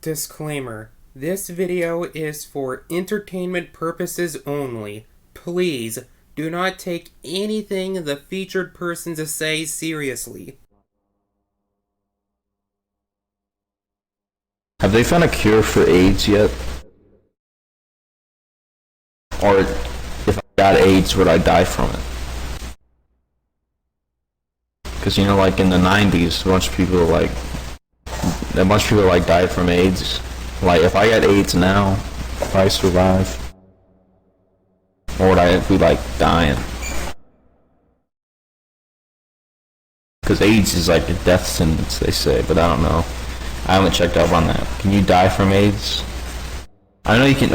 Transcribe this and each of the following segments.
Disclaimer. This video is for entertainment purposes only. Please, do not take anything the featured persons say seriously. Have they found a cure for AIDS yet? Or if I got AIDS, would I die from it? Because like in the 90s, a bunch of people died from AIDS. Like, if I got AIDS now, if I survive, or would I be dying? Because AIDS is like a death sentence, they say, but I don't know. I haven't checked up on that. Can you die from AIDS? I know you can.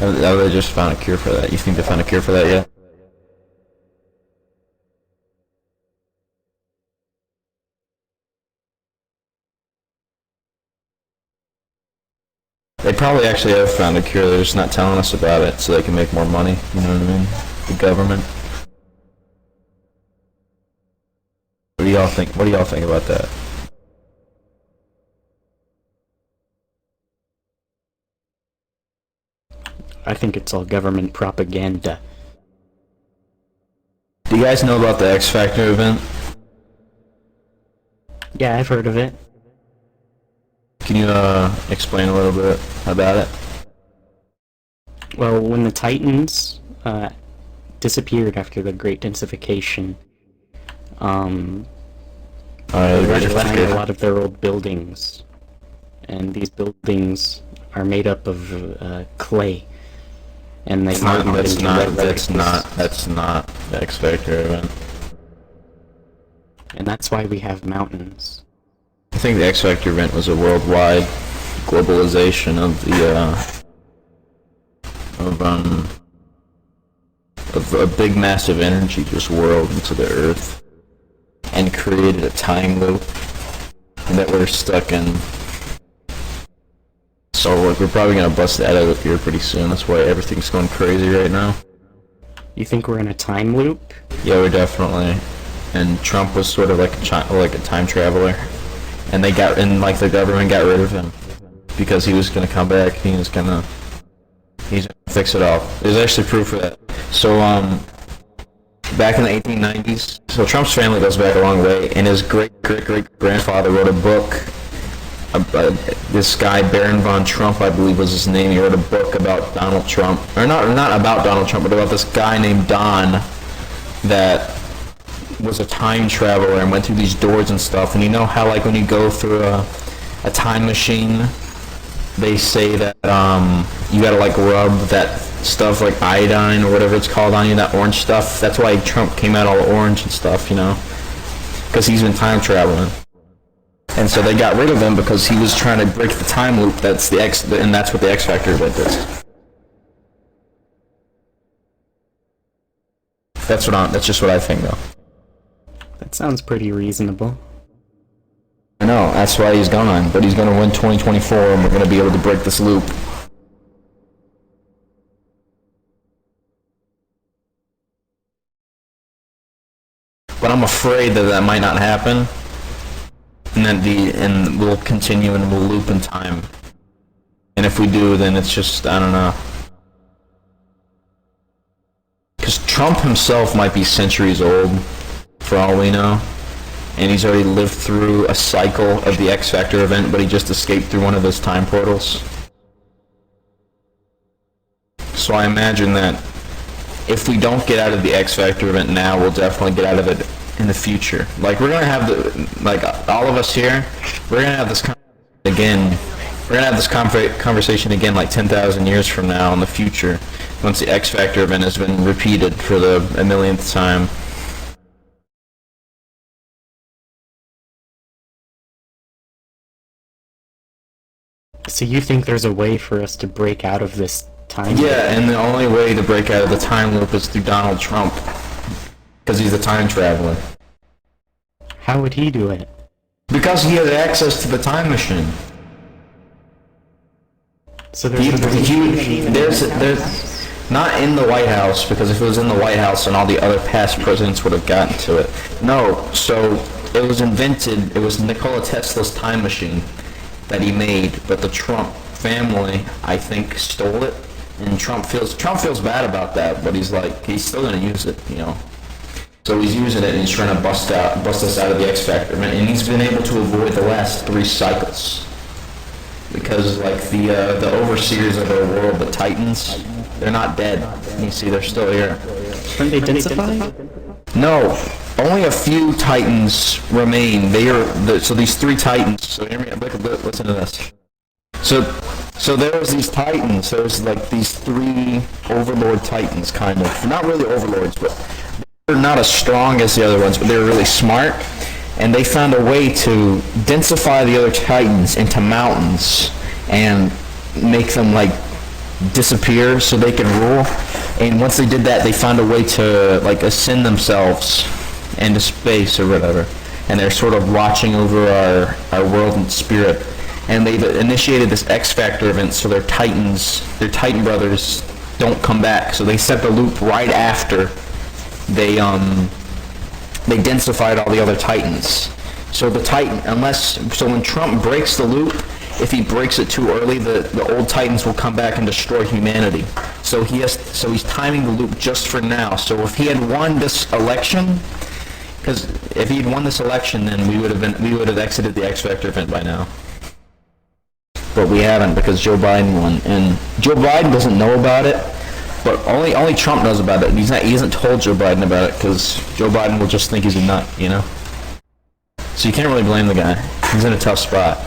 They just found a cure for that. You think they found a cure for that yet? They probably actually have found a cure. They're just not telling us about it so they can make more money. You know what I mean? The government. What do y'all think? What do y'all think about that? I think it's all government propaganda. Do you guys know about the X Factor event? Yeah, I've heard of it. Can you explain a little bit about it? Well, when the Titans disappeared after the Great Densification, they left behind a lot of their old buildings, and these buildings are made up of clay. And they that's not the X Factor event. And that's why we have mountains. I think the X Factor event was a worldwide globalization of a big massive energy just whirled into the earth and created a time loop that we're stuck in. So we're probably gonna bust out of it here pretty soon. That's why everything's going crazy right now. You think we're in a time loop? Yeah, we're definitely. And Trump was sort of like a time traveler, and the government got rid of him because he was gonna come back. He's gonna fix it all. There's actually proof of that. So back in the 1890s, so Trump's family goes back a long way, and his great grandfather wrote a book. This guy, Baron von Trump, I believe was his name. He wrote a book about Donald Trump, or not about Donald Trump, but about this guy named Don that was a time traveler and went through these doors and stuff. And you know how when you go through a time machine, they say that you gotta rub that stuff like iodine or whatever it's called on you, that orange stuff. That's why Trump came out all orange and stuff, because he's been time traveling. And so they got rid of him because he was trying to break the time loop. And that's what the X Factor event is. That's just what I think, though. That sounds pretty reasonable. I know, that's why he's gone. But he's gonna win 2024, and we're gonna be able to break this loop. But I'm afraid that might not happen. And we'll continue and we'll loop in time. And if we do, then it's just, I don't know. Because Trump himself might be centuries old, for all we know. And he's already lived through a cycle of the X Factor event, but he just escaped through one of those time portals. So I imagine that if we don't get out of the X Factor event now, we'll definitely get out of it in the future. We're gonna have all of us here, we're gonna have this conversation again 10,000 years from now in the future, once the X Factor event has been repeated for the 1,000,000th time. So you think there's a way for us to break out of this time loop? Yeah, and the only way to break out of the time loop is through Donald Trump. Because he's a time traveler. How would he do it? Because he has access to the time machine. So there's not in the White House, because if it was in the White House, then all the other past presidents would have gotten to it. No, so it was invented. It was Nikola Tesla's time machine. that he made, but the Trump family, I think, stole it, and Trump feels bad about that, but he's still gonna use it, you know. So he's using it and he's trying to bust us out of the X Factor, and he's been able to avoid the last 3 cycles. Because like the overseers of our world, the Titans, they're not dead. You see, they're still here. Aren't they densified? No, only a few Titans remain. So these 3 Titans. So hear me. Listen to this. So there was these Titans. There was like these 3 Overlord Titans, kind of. Not really Overlords, but they're not as strong as the other ones. But they were really smart. And they found a way to densify the other Titans into mountains and make them like disappear so they can rule. And once they did that, they found a way to like ascend themselves into space or whatever. And they're sort of watching over our world and spirit. And they've initiated this X Factor event so their Titan brothers don't come back. So they set the loop right after they densified all the other Titans. So when Trump breaks the loop, if he breaks it too early, the old Titans will come back and destroy humanity. So he's timing the loop just for now. So if he had won this election, because if he had won this election, then we would have exited the X Factor event by now. But we haven't, because Joe Biden won, and Joe Biden doesn't know about it. But only Trump knows about it. He hasn't told Joe Biden about it because Joe Biden will just think he's a nut, you know? So you can't really blame the guy. He's in a tough spot.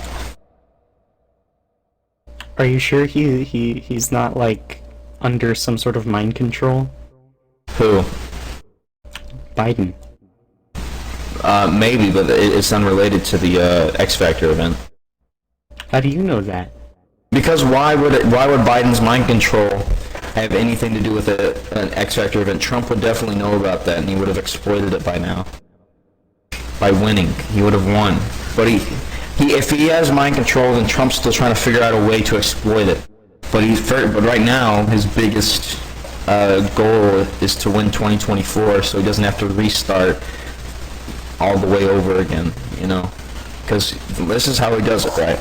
Are you sure he's not like under some sort of mind control? Who? Biden. Maybe, but it's unrelated to the X Factor event. How do you know that? Because why would Biden's mind control have anything to do with an X Factor event? Trump would definitely know about that, and he would have exploited it by now. By winning, he would have won. But if he has mind control, then Trump's still trying to figure out a way to exploit it. But right now, his biggest goal is to win 2024, so he doesn't have to restart all the way over again, you know? Because this is how he does it, right?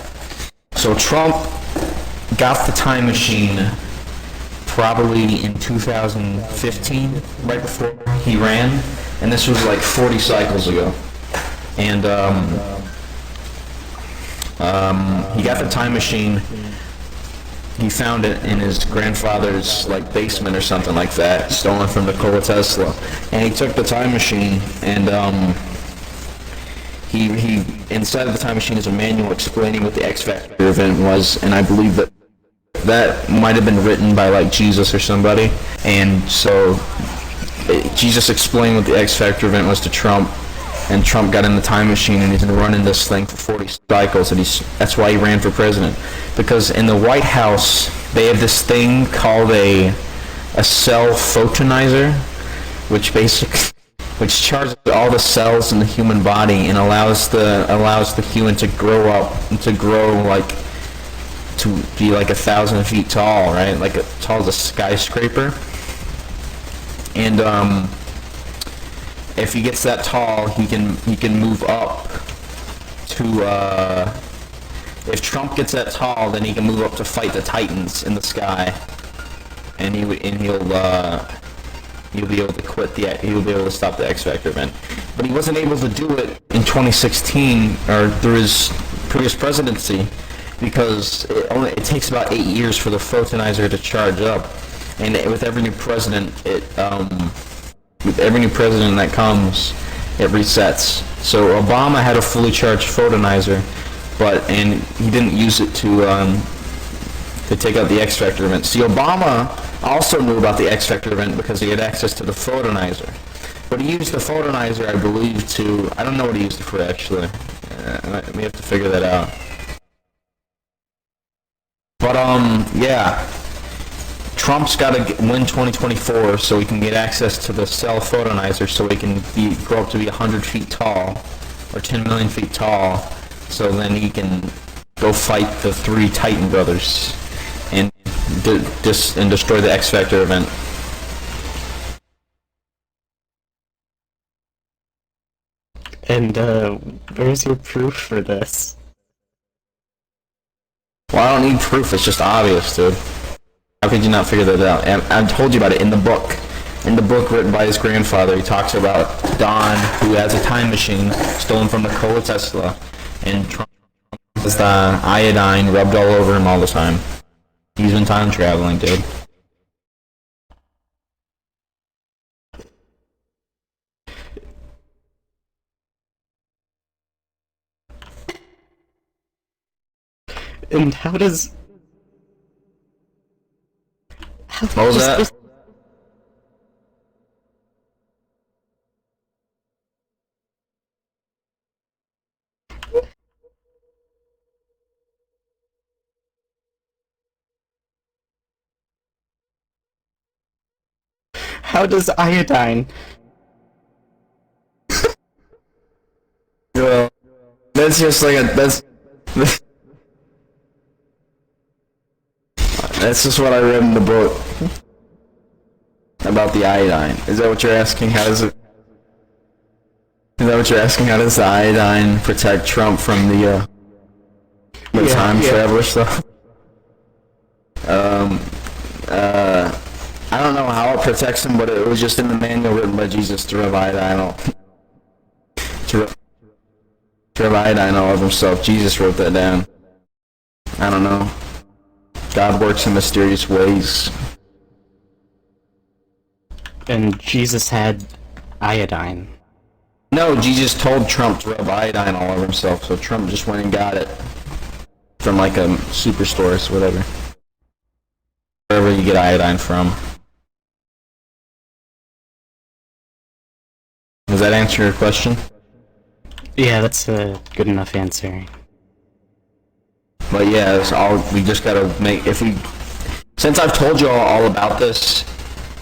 So Trump got the time machine probably in 2015, right before he ran, and this was like 40 cycles ago. And he got the time machine. He found it in his grandfather's like basement or something like that, stolen from Nikola Tesla. And he took the time machine, and he inside of the time machine is a manual explaining what the X Factor event was, and I believe that might have been written by like Jesus or somebody. And so Jesus explained what the X Factor event was to Trump, and Trump got in the time machine and he's been running this thing for 40 cycles, and that's why he ran for president. Because in the White House they have this thing called a cell photonizer, which charges all the cells in the human body and allows the human to grow like to be like 1,000 feet tall, right? Like tall as a skyscraper. And if he gets that tall, he can move up to. If Trump gets that tall, then he can move up to fight the Titans in the sky, and he'll be able to he'll be able to stop the X Factor event. But he wasn't able to do it in 2016 or through his previous presidency, because it takes about 8 years for the photonizer to charge up, and with every new president that comes, it resets. So Obama had a fully charged photonizer, and he didn't use it to take out the X Factor event. See, Obama also knew about the X Factor event because he had access to the photonizer. But he used the photonizer, I believe, I don't know what he used it for, actually. We have to figure that out. But, yeah. Trump's got to win 2024 so he can get access to the cell photonizer, so he can grow up to be 100 feet tall, or 10 million feet tall, so then he can go fight the 3 Titan brothers and destroy the X Factor event. And where's your proof for this? Well, I don't need proof. It's just obvious, dude. How could you not figure that out? And I told you about it in the book. In the book written by his grandfather, he talks about Don, who has a time machine stolen from Nikola Tesla, and Trump has the iodine rubbed all over him all the time. He's been time traveling, dude. And how does... What was that? How does iodine... Well, that's just like that's just what I read in the book about the iodine. Is that what you're asking? How does it? Is that what you're asking? How does the iodine protect Trump from the time traveler stuff? I don't know how it protects him, but it was just in the manual written by Jesus to rub iodine all of himself. Jesus wrote that down. I don't know. God works in mysterious ways. And Jesus had iodine. No, Jesus told Trump to rub iodine all over himself, so Trump just went and got it from like a superstore or whatever. Wherever you get iodine from. Does that answer your question? Yeah, that's a good enough answer. But yeah, that's all. We just gotta make. Since I've told you all about this,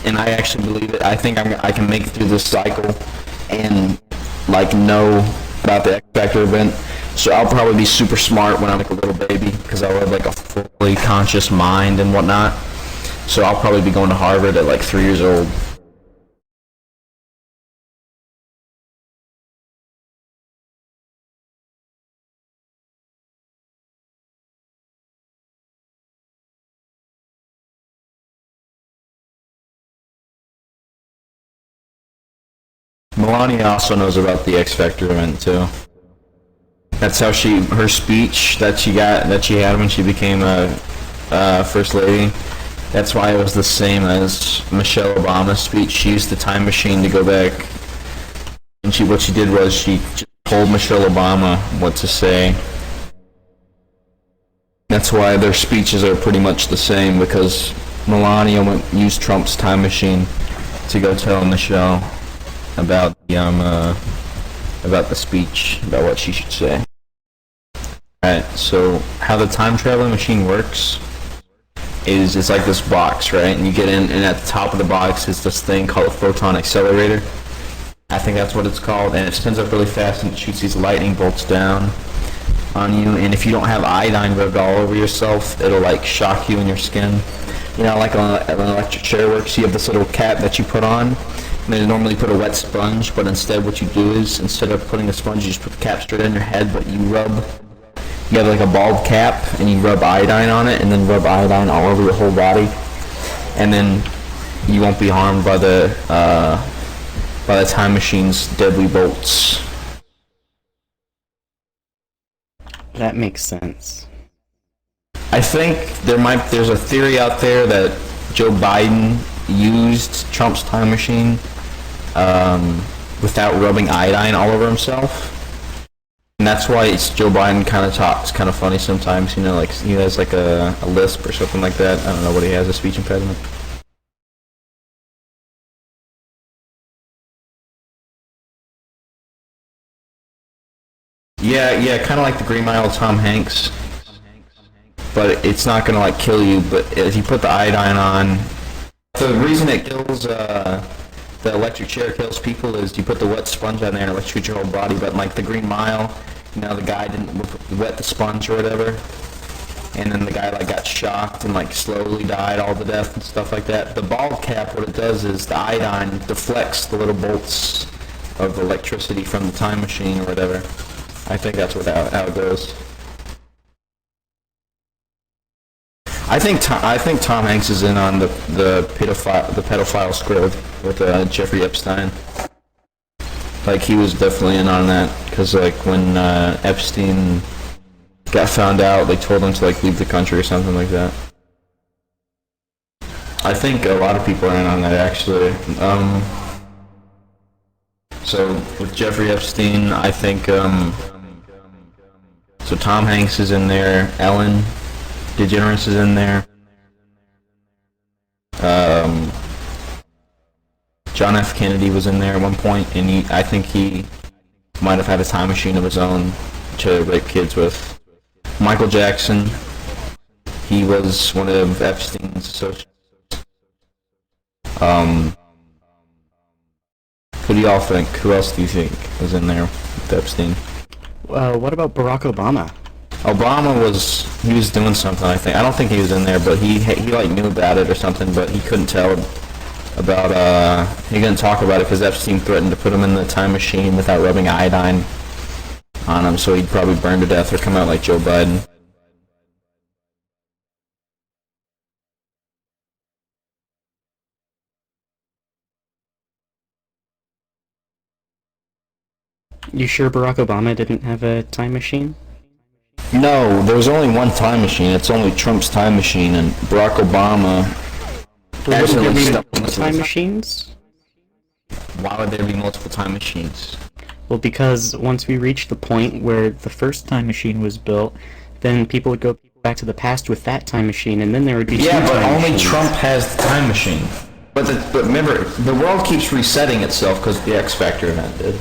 and I actually believe it, I think I can make it through this cycle, and like know about the X Factor event. So I'll probably be super smart when I'm like a little baby, because I'll have like a fully conscious mind and whatnot. So I'll probably be going to Harvard at like 3 years old. Melania also knows about the X Factor event too. That's how her speech that she had when she became a first lady. That's why it was the same as Michelle Obama's speech. She used the time machine to go back, and what she did was she just told Michelle Obama what to say. That's why their speeches are pretty much the same, because Melania used Trump's time machine to go tell Michelle about the speech, about what she should say. Alright, so how the time traveling machine works is it's like this box, right? And you get in, and at the top of the box is this thing called a photon accelerator. I think that's what it's called, and it spins up really fast and it shoots these lightning bolts down on you, and if you don't have iodine rubbed all over yourself, it'll like shock you in your skin. You know, like on an electric chair works, you have this little cap that you put on, and they normally put a wet sponge, but instead what you do is, instead of putting a sponge, you just put the cap straight on your head, but you have like a bald cap, and you rub iodine on it, and then rub iodine all over your whole body, and then you won't be harmed by the time machine's deadly bolts. That makes sense. I think there's a theory out there that Joe Biden used Trump's time machine without rubbing iodine all over himself. And that's why Joe Biden kind of talks kind of funny sometimes, you know, like he has like a lisp or something like that. I don't know what he has, a speech impediment. Yeah, kind of like the Green Mile of Tom Hanks. But it's not going to like kill you, but if you put the iodine on, the reason it kills, the electric chair kills people is you put the wet sponge on there and it electrocutes your whole body, but like the Green Mile, you know, the guy didn't wet the sponge or whatever, and then the guy like got shocked and like slowly died all to death and stuff like that. The bald cap, what it does is the iodine deflects the little bolts of electricity from the time machine or whatever. I think that's how it goes. I think Tom Hanks is in on the pedophile square with Jeffrey Epstein. Like he was definitely in on that because like when Epstein got found out, they told him to like leave the country or something like that. I think a lot of people are in on that actually. So with Jeffrey Epstein, I think so Tom Hanks is in there, Ellen DeGeneres is in there, John F. Kennedy was in there at one point, and I think he might have had a time machine of his own to rape kids with. Michael Jackson, he was one of Epstein's associates. Who do y'all think? Who else do you think was in there with Epstein? What about Barack Obama? He was doing something, I think. I don't think he was in there, but he like knew about it or something, but he couldn't tell about, he couldn't talk about it because Epstein threatened to put him in the time machine without rubbing iodine on him, so he'd probably burn to death or come out like Joe Biden. You sure Barack Obama didn't have a time machine? No, there was only one time machine. It's only Trump's time machine, and Barack Obama accidentally stuck in time machines? Why would there be multiple time machines? Well, because once we reach the point where the first time machine was built, then people would go back to the past with that time machine, and then there would be yeah, two but time only machines. Trump has the time machine. But remember, the world keeps resetting itself because the X Factor event did.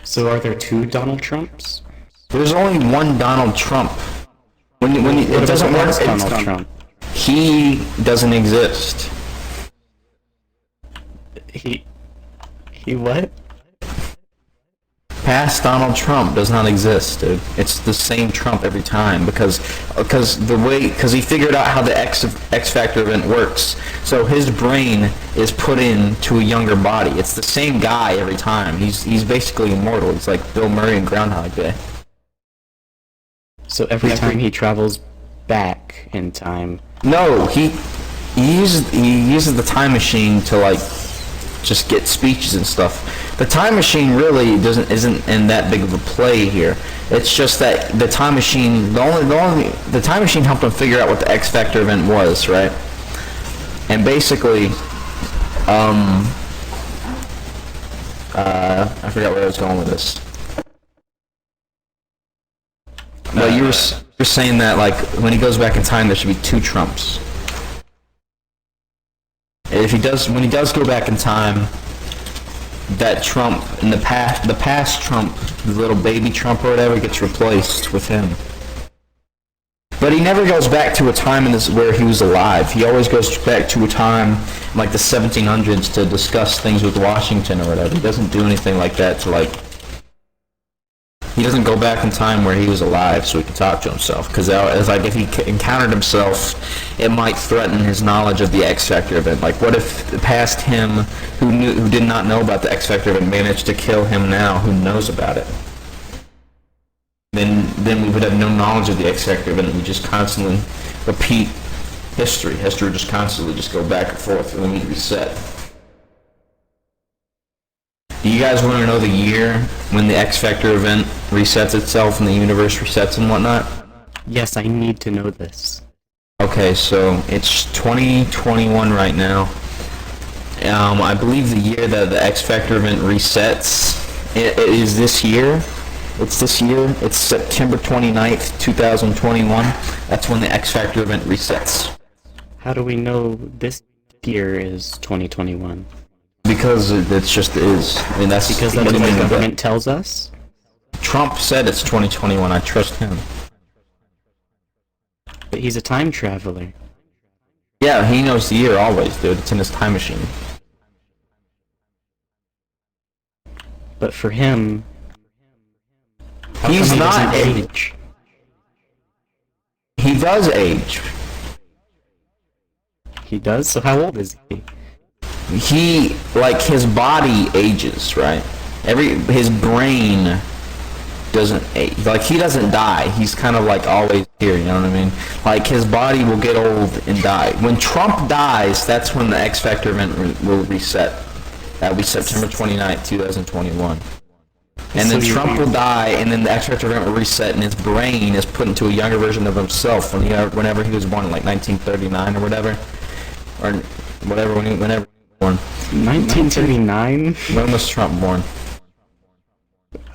So are there two Donald Trumps? There's only one Donald Trump. It doesn't work. Donald Trump. He doesn't exist. He what? Past Donald Trump does not exist, dude. It's the same Trump every time because he figured out how the X Factor event works. So his brain is put into a younger body. It's the same guy every time. He's basically immortal. It's like Bill Murray in Groundhog Day. So every time he travels back in time. No, he uses the time machine to like just get speeches and stuff. The time machine really isn't in that big of a play here. It's just that the time machine the time machine helped him figure out what the X Factor event was, right? And basically, I forgot where I was going with this. But you were saying that like when he goes back in time, there should be two Trumps. When he does go back in time, that Trump in the past Trump, the little baby Trump or whatever, gets replaced with him. But he never goes back to a time where he was alive. He always goes back to a time in like the 1700s to discuss things with Washington or whatever. He doesn't do anything like that to like. He doesn't go back in time where he was alive so he can talk to himself. Because like if he encountered himself, it might threaten his knowledge of the X Factor event. Like what if past him, who did not know about the X Factor event, managed to kill him now, who knows about it? Then we would have no knowledge of the X Factor event. We just constantly repeat history. History would just constantly just go back and forth, and then we'd reset. Do you guys want to know the year when the X Factor event resets itself and the universe resets and whatnot? Yes, I need to know this. Okay, so it's 2021 right now. I believe the year that the X Factor event resets it is this year. It's this year. It's September 29th, 2021. That's when the X Factor event resets. How do we know this year is 2021? Because it just is. I mean, that's because that's what the government tells us. Trump said it's 2021. I trust him. But he's a time traveler. Yeah, he knows the year always, dude. It's in his time machine. But for him, he's not age. He does age. He does? So how old is he? His body ages, right? His brain doesn't like he doesn't die. He's kind of like always here. You know what I mean? Like his body will get old and die. When Trump dies, that's when the X Factor event will reset. That'll be September 29th, 2021. And then Trump will die, and then the X Factor event will reset, and his brain is put into a younger version of himself whenever he was born, in like 1939 or whatever, or whatever whenever he was born. 1939? When was Trump born?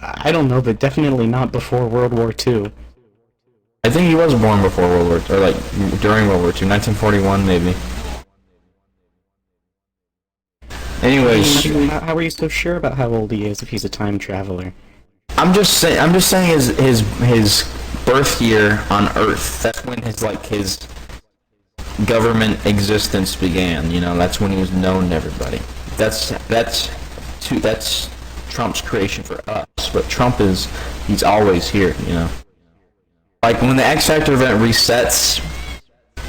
I don't know, but definitely not before World War II. I think he was born before World War II, or like during World War II, 1941 maybe. Anyways, how are you so sure about how old he is if he's a time traveler? I'm just saying his birth year on Earth. That's when his government existence began. You know, that's when he was known to everybody. That's Trump's creation for us. But he's always here. You know, like when the X Factor event resets,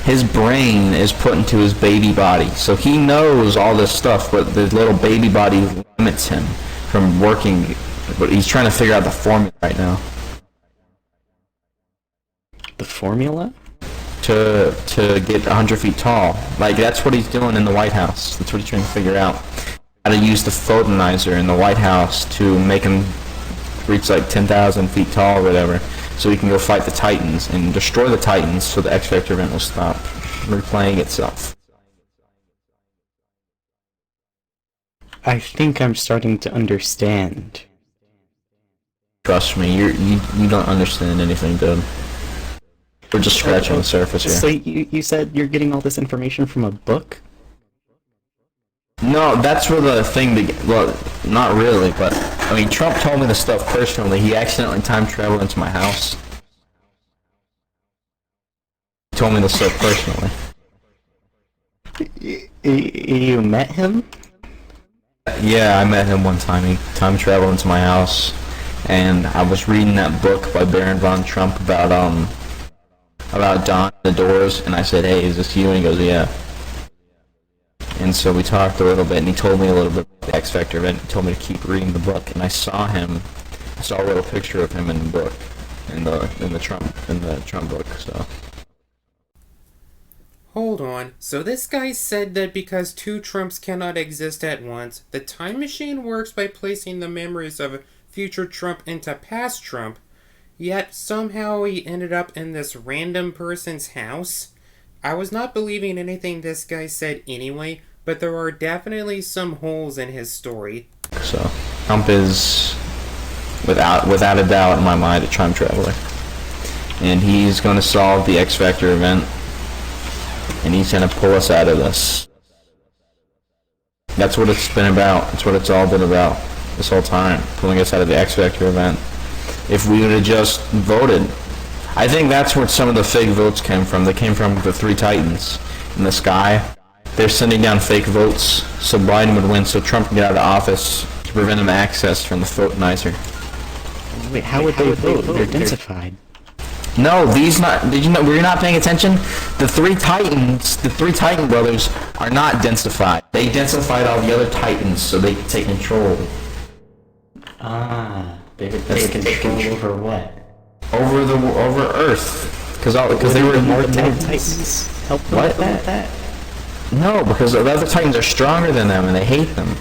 his brain is put into his baby body. So he knows all this stuff, but the little baby body limits him from working. But he's trying to figure out the formula right now. The formula? To get 100 feet tall. Like, that's what he's doing in the White House. That's what he's trying to figure out. How to use the photonizer in the White House to make him reach like 10,000 feet tall or whatever, so he can go fight the Titans and destroy the Titans so the X Factor event will stop replaying itself. I think I'm starting to understand. Trust me, you don't understand anything, dude. We're just scratching the surface here. So you said you're getting all this information from a book? No, that's where the thing well, not really, but I mean, Trump told me the stuff personally. He accidentally time traveled into my house. He told me the stuff personally. You met him? Yeah, I met him one time. He time traveled into my house, and I was reading that book by Baron von Trump about Don the Doors, and I said, "Hey, is this you?" And he goes, "Yeah." And so we talked a little bit, and he told me a little bit about the X Factor event. He told me to keep reading the book, and I saw a little picture of him in the book, in the Trump book. So. Hold on. So this guy said that because two Trumps cannot exist at once, the time machine works by placing the memories of future Trump into past Trump, yet somehow he ended up in this random person's house? I was not believing anything this guy said anyway, but there are definitely some holes in his story. So, Trump is, without a doubt in my mind, a time traveler. And he's going to solve the X Factor event, and he's going to pull us out of this. That's what it's been about. That's what it's all been about this whole time, pulling us out of the X Factor event. If we would have just voted, I think that's where some of the fake votes came from. They came from the three Titans in the sky. They're sending down fake votes so Biden would win, so Trump can get out of office to prevent him access from the photonizer. Wait, how would they vote? They're densified. No, did you know, were you not paying attention? The three Titan brothers are not densified. They densified all the other Titans so they could take control. They take control over what? Over Earth, because they were more Titans. Help them with that. No, because the other Titans are stronger than them and they hate them.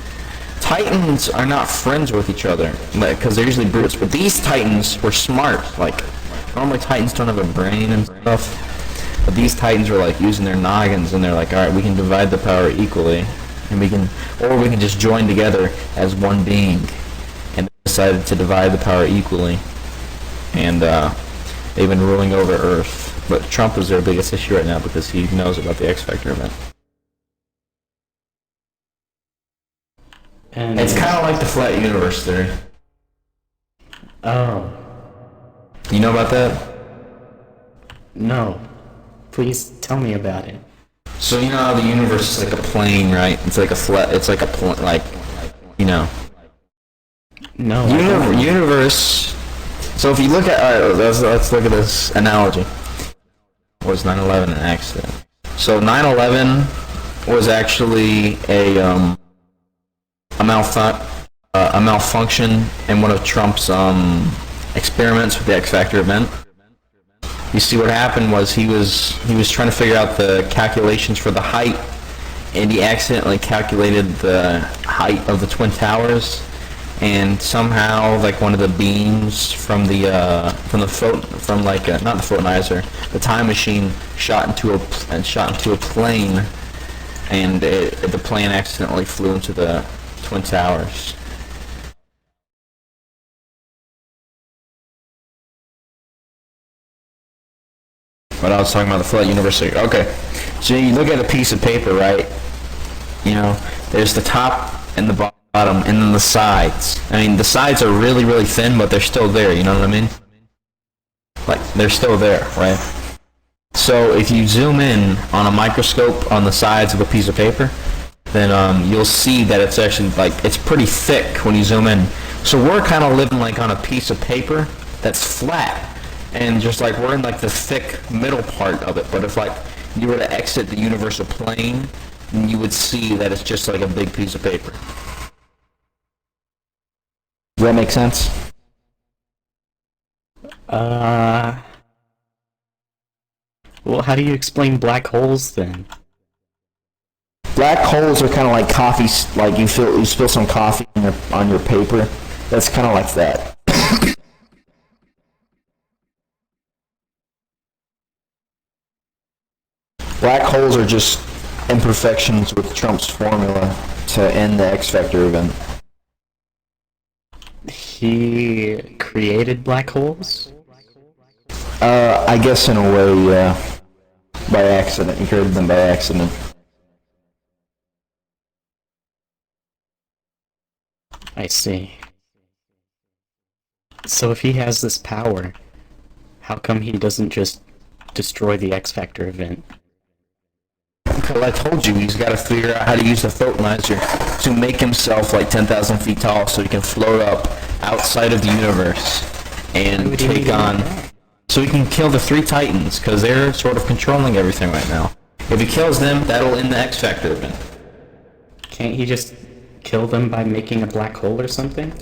Titans are not friends with each other because they're usually brutes, but these Titans were smart. Like normally Titans don't have a brain and stuff, but these Titans were like using their noggins and they're like, all right, we can divide the power equally, and we can just join together as one being, and they decided to divide the power equally. And they've been ruling over Earth. But Trump is their biggest issue right now because he knows about the X Factor event. And it's kind of like the flat universe theory. Oh. You know about that? No. Please tell me about it. So you know how the universe is like a plane, right? It's like a flat. It's like you know. No. Universe. So if you look at, alright, let's look at this analogy. Was 9/11 an accident? So 9/11 was actually a malfunction in one of Trump's experiments with the X Factor event. You see, what happened was he was trying to figure out the calculations for the height, and he accidentally calculated the height of the Twin Towers, and somehow like one of the beams from the not the photonizer, the time machine shot into a plane, and the plane accidentally flew into the Twin Towers. But I was talking about the flat universe. Okay, so you look at a piece of paper, right? You know, there's the top and the bottom, and then the sides. I mean, the sides are really, really thin, but they're still there. You know what I mean? Like, they're still there, right? So if you zoom in on a microscope on the sides of a piece of paper, then you'll see that it's actually, like, it's pretty thick when you zoom in. So we're kind of living like on a piece of paper that's flat, and just like we're in like the thick middle part of it. But if like you were to exit the universal plane, then you would see that it's just like a big piece of paper. Does that make sense? Well, how do you explain black holes then? Black holes are kind of like coffee, like you spill some coffee on your paper. That's kind of like that. Black holes are just imperfections with Trump's formula to end the X Factor event. He created black holes? I guess in a way, yeah. By accident. He created them by accident. I see. So if he has this power, how come he doesn't just destroy the X Factor event? Well, I told you, he's got to figure out how to use the photonizer to make himself like 10,000 feet tall so he can float up outside of the universe and take on... So he can kill the 3 Titans, because they're sort of controlling everything right now. If he kills them, that'll end the X Factor event. Can't he just kill them by making a black hole or something?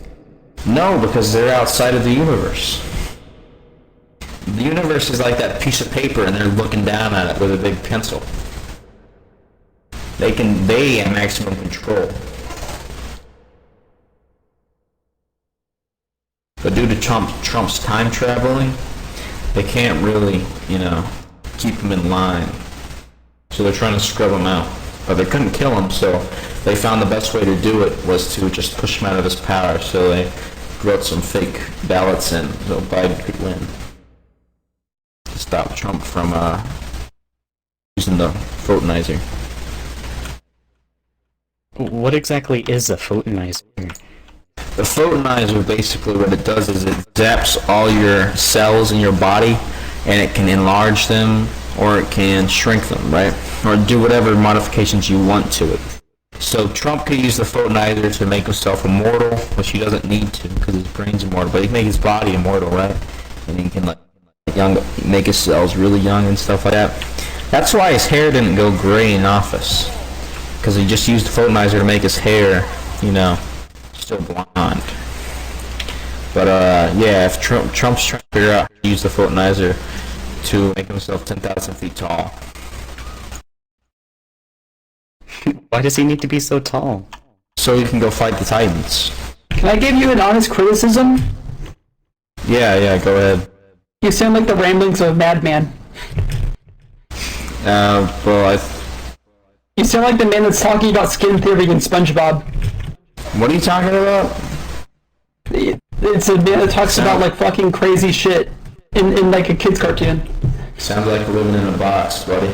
No, because they're outside of the universe. The universe is like that piece of paper, and they're looking down at it with a big pencil. They have maximum control. But due to Trump's time traveling, they can't really, keep him in line. So they're trying to scrub him out. But they couldn't kill him, so they found the best way to do it was to just push him out of his power. So they wrote some fake ballots in so Biden could win. To stop Trump from using the photonizer. What exactly is a photonizer? The photonizer, basically what it does is it zaps all your cells in your body, and it can enlarge them, or it can shrink them, right? Or do whatever modifications you want to it. So Trump could use the photonizer to make himself immortal, which he doesn't need to, because his brain's immortal, but he can make his body immortal, right? And he can make his cells really young and stuff like that. That's why his hair didn't go gray in office, because he just used the photonizer to make his hair, still blonde. But yeah, if Trump's trying to figure out how to use the photonizer to make himself 10,000 feet tall. Why does he need to be so tall? So he can go fight the Titans. Can I give you an honest criticism? Yeah, go ahead. You sound like the ramblings of a madman. You sound like the man that's talking about skin theory in SpongeBob. What are you talking about? It's a man that talks about like fucking crazy shit in like a kid's cartoon. Sounds like living in a box, buddy.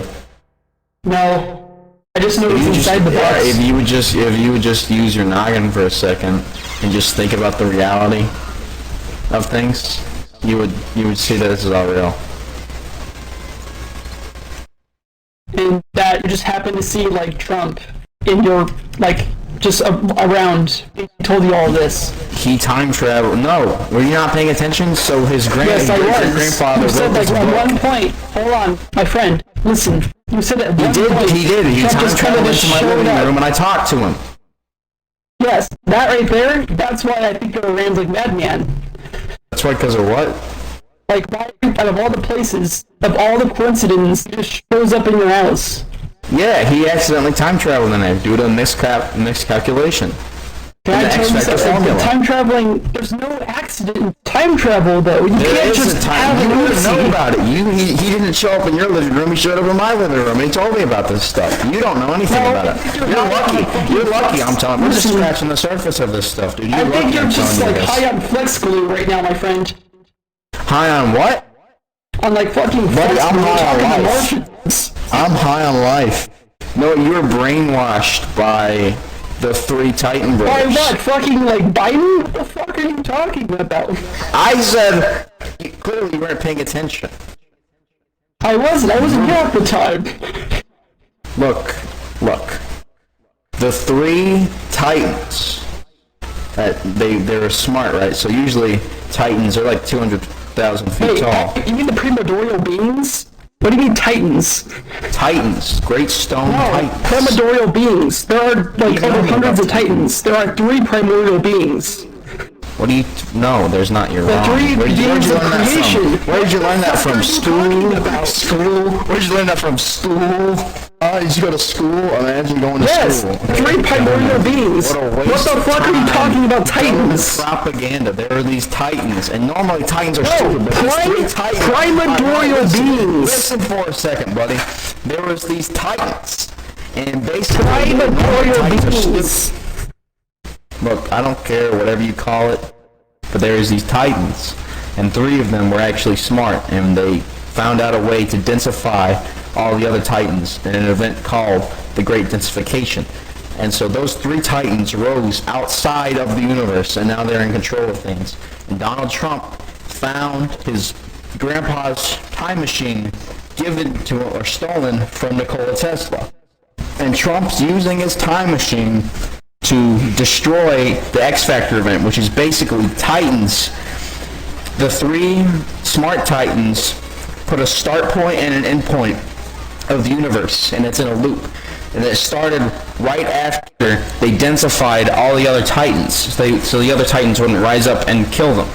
No. I just know what's inside the box. If you would just use your noggin for a second and just think about the reality of things, you would see that this is all real. And that you just happen to see like Trump in your just around. He told you all this. He time traveled. No, were you not paying attention? So his Yes, I was. grandfather You said wrote this at book. one point. Hold on, my friend. Listen. You said at one point. He did. He Trump time just kinda traveled just into my showed living up. room and I talked to him. Yes, that right there. That's why I think you're a rambling madman. That's why, because of what? Like, why, out of all the places, of all the coincidences, it just shows up in your house? Yeah, he accidentally time traveled in there due to a miscalculation. Can I tell you something? Time traveling, there's no accident in time travel, though. You can't just have you an wouldn't know oopsie. about it. He didn't show up in your living room. He showed up in my living room. He told me about this stuff. You don't know anything No, about it. you're You're lucky. You're lucky. I'm telling you. We're just Listen. scratching the surface of this stuff, dude. You're I lucky. think you're I'm just, telling like, you this. high on flex glue right now, my friend. High on what? On, like, fucking Buddy, flex I'm glue. high on Talking to life. Martians. I'm high on life. No, you were brainwashed by the 3 Titan By brothers. what? Fucking, like, Biden? What the fuck are you talking about? I said, clearly you weren't paying attention. I wasn't here at the time. Look. The 3 Titans, they were smart, right? So usually Titans are like 200,000 feet Wait, tall. you mean the primordial beings? What do you mean Titans? Titans, great stone No, Titans. primordial beings. There are, like, over hundreds of Titans. There are 3 primordial beings. What do you... No, there's not. You're wrong. 3 Where'd you beings of learn that creation. from? Where did you learn that What from? are you talking about? School? Where'd you learn that from? School? Did you go to school? Imagine going to Yes, school. 3 primordial beings. What a What waste the of fuck are you time. talking about Government Titans? propaganda. There are these Titans, and normally Titans are No, stupid, but these 3 Titans... primordial beings. Listen for a second, buddy. There was these Titans, and basically... Primordial Titans are stupid. beings. Look, I don't care whatever you call it, but there's these Titans, and 3 of them were actually smart, and they found out a way to densify all the other Titans in an event called the Great Densification. And so those 3 Titans rose outside of the universe, and now they're in control of things. And Donald Trump found his grandpa's time machine given to or stolen from Nikola Tesla. And Trump's using his time machine to destroy the X Factor event, which is basically Titans. The 3 smart Titans put a start point and an end point of the universe, and it's in a loop. And it started right after they densified all the other Titans, so the other Titans wouldn't rise up and kill them.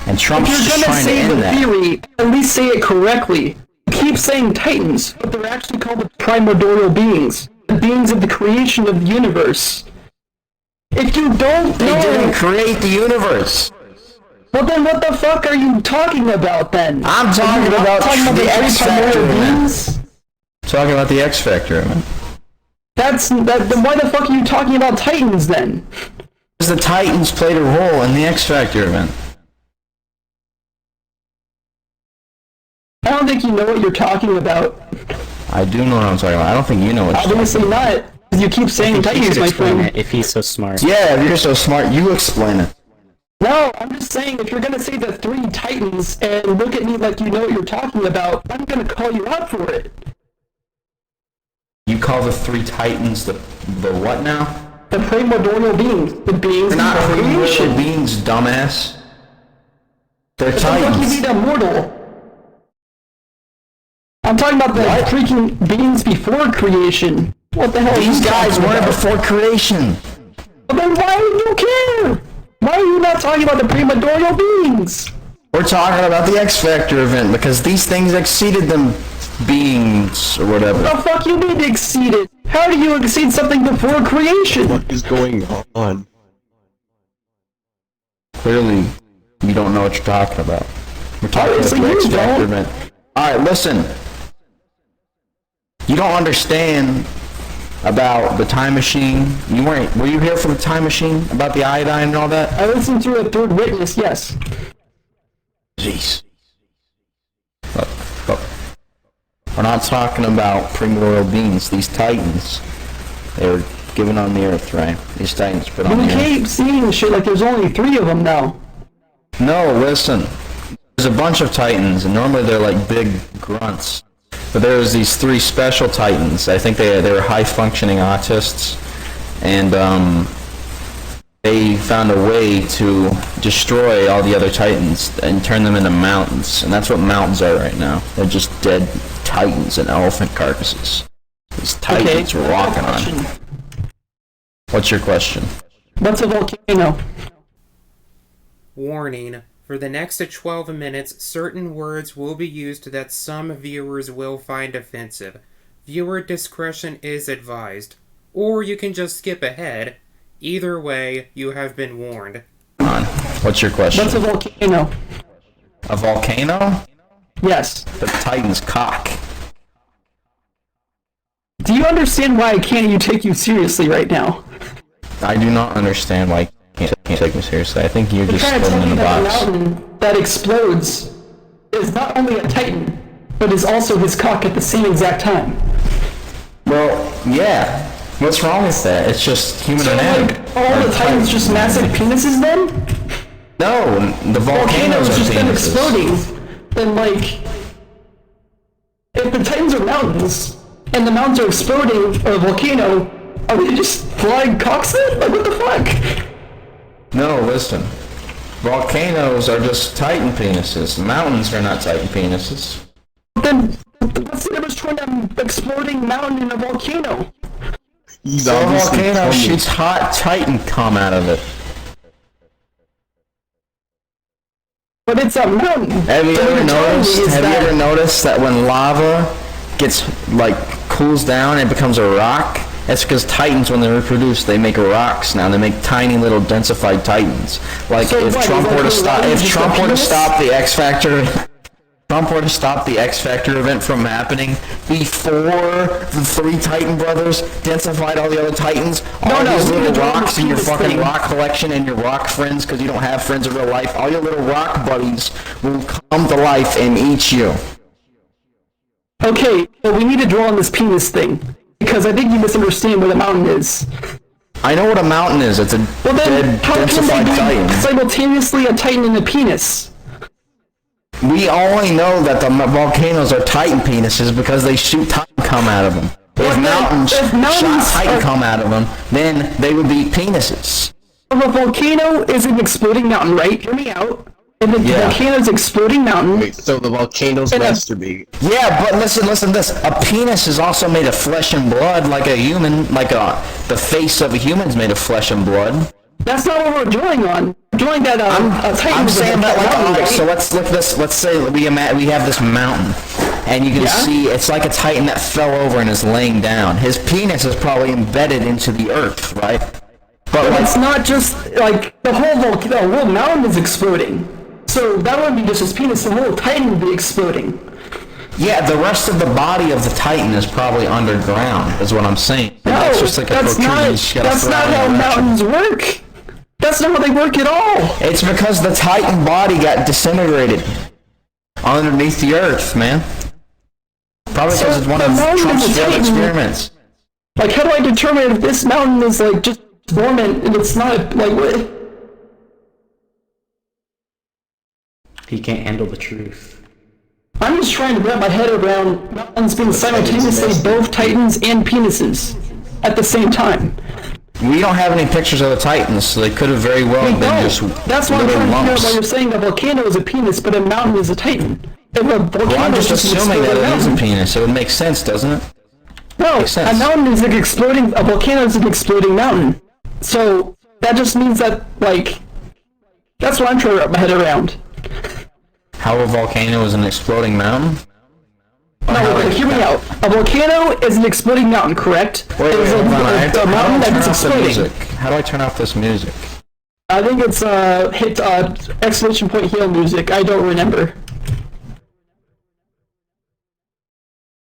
And Trump's If just you're gonna trying to say end the that. theory, at least say it correctly. Keep saying Titans, but they're actually called the primordial beings. The beings of the creation of the universe. If you don't They didn't know, create the universe. well then what the fuck are you talking about then? I'm Are talking you not about talking about the the X 3 Factor primordial event. beings? Talking about the X Factor event. Then why the fuck are you talking about Titans then? Because the Titans played a role in the X Factor event. I don't think you know what you're talking about. I do know what I'm talking about. I don't think you know what you're talking Obviously not. You keep saying He Titans, should my explain friend. it if he's so smart. about. Yeah, if you're so smart, you explain it. No, I'm just saying if you're gonna say the 3 Titans and look at me like you know what you're talking about, I'm gonna call you out for it. You call the 3 Titans the what now? The primordial beings, the beings They're not of primordial creation. beings, dumbass. They're What the fuck you Titans. mean immortal? I'm talking about the freaking beings before creation. What the hell are These you guys talking weren't about? before creation. Well, then why do you care? Why are you not talking about the primordial beings? We're talking about the X Factor event because these things exceeded them beings or whatever. The fuck you mean exceeded? How do you exceed something before creation? What is going on? Clearly, you don't know what you're talking about. We're talking about Obviously the X you Factor don't. event. Alright, listen. You don't understand about the time machine. Were you here for the time machine? About the iodine and all that? I listened to a third witness, yes. Jeez. Look. We're not talking about primordial beings. These titans, they were given on the earth, right? These titans put on But we the earth. keep seeing shit like there's only 3 of them now. No, listen. There's a bunch of titans, and normally they're like big grunts. But there's these 3 special titans. I think they were high-functioning autists, and they found a way to destroy all the other titans and turn them into mountains. And that's what mountains are right now. They're just dead titans and elephant carcasses. These titans we're walking on. What's your question? What's a volcano? Warning: for the next 12 minutes, certain words will be used that some viewers will find offensive. Viewer discretion is advised. Or you can just skip ahead. Either way, you have been warned. What's your question? What's a volcano? A volcano? Yes. The Titan's cock. Do you understand why I can't even take you seriously right now? I do not understand why you can't take me seriously. I think you're I'm just trying to living tell in you a that box. the mountain that explodes is not only a Titan, but is also his cock at the same exact time. Well, yeah. What's wrong with that? It's just human So, anatomy. like, all the Titans just massive penises then? No, the volcanoes are just them penises. exploding. Then, like, if the Titans are mountains, and the mountains are exploding, or a volcano, are they just flying cocks then? Like, what the fuck? No, listen. Volcanoes are just Titan penises. Mountains are not Titan penises. Then, what's the difference between an exploding mountain and a volcano? So a volcano shoots hot Titan cum out of it. But it's a mountain. Have you ever noticed that when lava gets, like, cools down and becomes a rock? That's because Titans, when they reproduce, they make rocks now. They make tiny little densified Titans. Like, So if what, Trump is were to that stop, like if just Trump a were to penis? stop the X Factor, Trump were to stop the X Factor event from happening before the three Titan brothers densified all the other Titans, all no, these we little need to draw rocks the in your penis fucking thing. rock collection and your rock friends, because you don't have friends in real life, all your little rock buddies will come to life and eat you. Okay, so we need to draw on this penis thing. Because I think you misunderstand what a mountain is. I know what a mountain is. It's a Well then, dead, how can densified they be Titan. simultaneously a Titan and a penis? We only know that the volcanoes are Titan penises because they shoot Titan cum out of them. Well, If then, mountains if mountains shot Titan are- cum out of them, then they would be penises. Well, a volcano is an exploding mountain, right? Hear me out. And the Yeah. volcano is an exploding mountain. Wait, so the volcanoes And a- masturbate. Yeah, but listen this. A penis is also made of flesh and blood, like a human, the face of a human is made of flesh and blood. That's not what we're drawing on. We're drawing that a Titan I'm is a saying that, like, mountain, alright, right? so let's look this. Let's say we have this mountain, and you can Yeah? see it's like a Titan that fell over and is laying down. His penis is probably embedded into the earth, right? But But it's like, not just, like, the whole mountain is exploding. So that wouldn't be just his penis, the whole Titan would be exploding. yeah, the rest of the body of the Titan is probably underground. Is what I'm saying. No, That's just like a that's protrusion. not, You just gotta that's throw not it in how a direction. mountains work. That's not how they work at all. It's because the Titan body got disintegrated underneath the earth, man. Probably because So it's one the of mountain Trump's is a failed Titan. experiments. Like, how do I determine if this mountain is, like, just dormant and it's not, like, what? He can't handle the truth. I'm just trying to wrap my head around mountains being simultaneously both Titans and penises at the same time. We don't have any pictures of the Titans, so they could have very well We been don't. just That's why I'm little trying to figure out lumps. why you're saying a volcano is a penis, but a mountain is a Titan. If a volcano Well, I'm just is an assuming that exploding it is a mountain. penis. It would make sense, doesn't it? No, Makes sense. a mountain is an exploding. A volcano is an exploding mountain. So that just means that, like, that's what I'm trying to wrap my head around. How a volcano is an exploding mountain? Or how No, it- hear me out. A volcano is an exploding mountain, correct? Wait, It is hold on. I have to, a how mountain do I that turn is off the exploding. music? How do I turn off this music? I think it's hit exclamation point heal music. I don't remember.